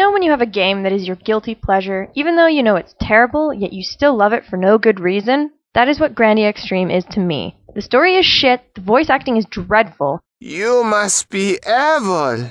know when you have a game that is your guilty pleasure, even though you know it's terrible, yet you still love it for no good reason? That is what Grandia Xtreme is to me. The story is shit, the voice acting is dreadful. You must be evil,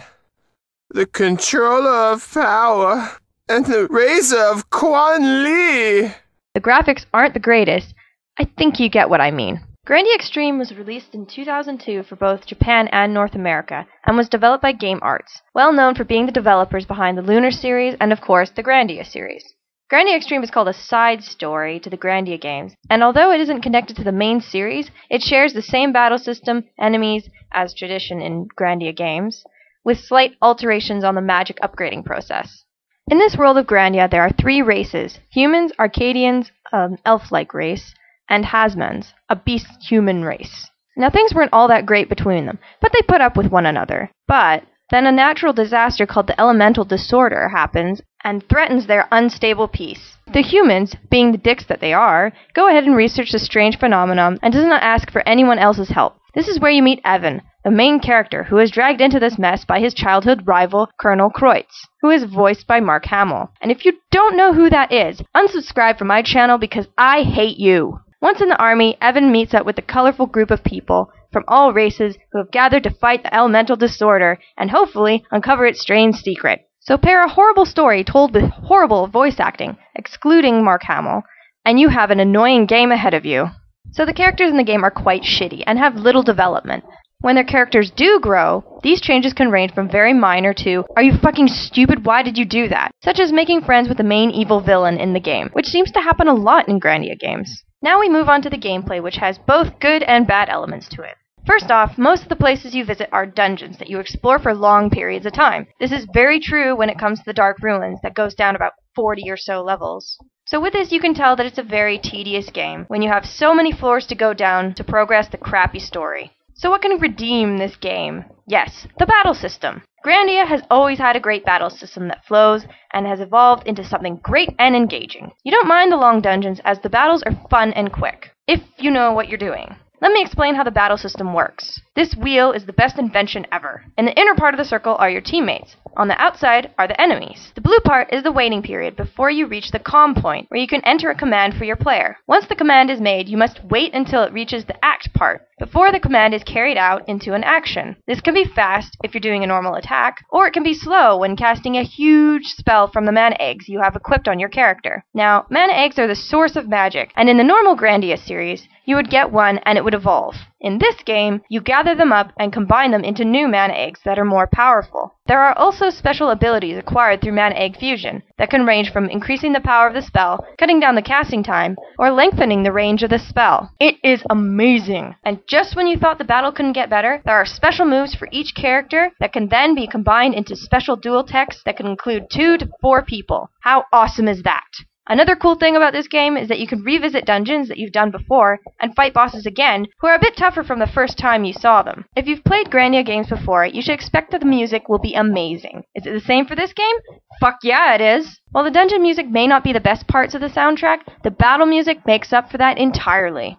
the controller of power, and the raiser of Quan Li. The graphics aren't the greatest. I think you get what I mean. Grandia Xtreme was released in 2002 for both Japan and North America, and was developed by Game Arts, well known for being the developers behind the Lunar series and, of course, the Grandia series. Grandia Xtreme is called a side story to the Grandia games, and although it isn't connected to the main series, it shares the same battle system, enemies, as tradition in Grandia games, with slight alterations on the magic upgrading process. In this world of Grandia, there are 3 races: humans, Arcadians, an elf-like race, and Hasmans, a beast-human race. Now, things weren't all that great between them, but they put up with one another. But then a natural disaster called the elemental disorder happens and threatens their unstable peace. The humans, being the dicks that they are, go ahead and research the strange phenomenon and does not ask for anyone else's help. This is where you meet Evan, the main character, who is dragged into this mess by his childhood rival, Colonel Kreutz, who is voiced by Mark Hamill. And if you don't know who that is, unsubscribe from my channel because I hate you. Once in the army, Evan meets up with a colorful group of people from all races who have gathered to fight the elemental disorder and hopefully uncover its strange secret. So pair a horrible story told with horrible voice acting, excluding Mark Hamill, and you have an annoying game ahead of you. So the characters in the game are quite shitty and have little development. When their characters do grow, these changes can range from very minor to, "Are you fucking stupid? Why did you do that?" Such as making friends with the main evil villain in the game, which seems to happen a lot in Grandia games. Now we move on to the gameplay, which has both good and bad elements to it. First off, most of the places you visit are dungeons that you explore for long periods of time. This is very true when it comes to the Dark Ruins, that goes down about 40 or so levels. So with this you can tell that it's a very tedious game, when you have so many floors to go down to progress the crappy story. So what can redeem this game? Yes, the battle system. Grandia has always had a great battle system that flows and has evolved into something great and engaging. You don't mind the long dungeons as the battles are fun and quick, if you know what you're doing. Let me explain how the battle system works. This wheel is the best invention ever. In the inner part of the circle are your teammates. On the outside are the enemies. The blue part is the waiting period before you reach the comm point, where you can enter a command for your player. Once the command is made, you must wait until it reaches the act part, before the command is carried out into an action. This can be fast if you're doing a normal attack, or it can be slow when casting a huge spell from the mana eggs you have equipped on your character. Now, mana eggs are the source of magic, and in the normal Grandia series, you would get one and it would evolve. In this game, you gather them up and combine them into new mana eggs that are more powerful. There are also special abilities acquired through mana egg fusion that can range from increasing the power of the spell, cutting down the casting time, or lengthening the range of the spell. It is amazing! And just when you thought the battle couldn't get better, there are special moves for each character that can then be combined into special dual techs that can include 2 to 4 people. How awesome is that? Another cool thing about this game is that you can revisit dungeons that you've done before and fight bosses again who are a bit tougher from the first time you saw them. If you've played Grandia games before, you should expect that the music will be amazing. Is it the same for this game? Fuck yeah, it is! While the dungeon music may not be the best parts of the soundtrack, the battle music makes up for that entirely.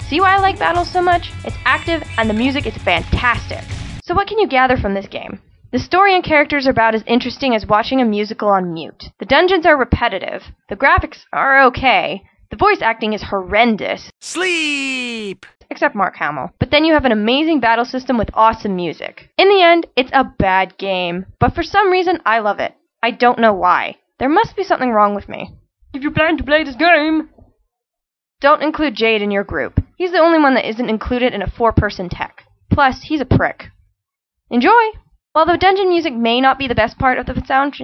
See why I like battles so much? It's active and the music is fantastic. So what can you gather from this game? The story and characters are about as interesting as watching a musical on mute. The dungeons are repetitive. The graphics are okay. The voice acting is horrendous. Sleep! Except Mark Hamill. But then you have an amazing battle system with awesome music. In the end, it's a bad game. But for some reason, I love it. I don't know why. There must be something wrong with me. If you plan to play this game, don't include Jade in your group. He's the only one that isn't included in a 4-person tech. Plus, he's a prick. Enjoy! While the dungeon music may not be the best part of the sound...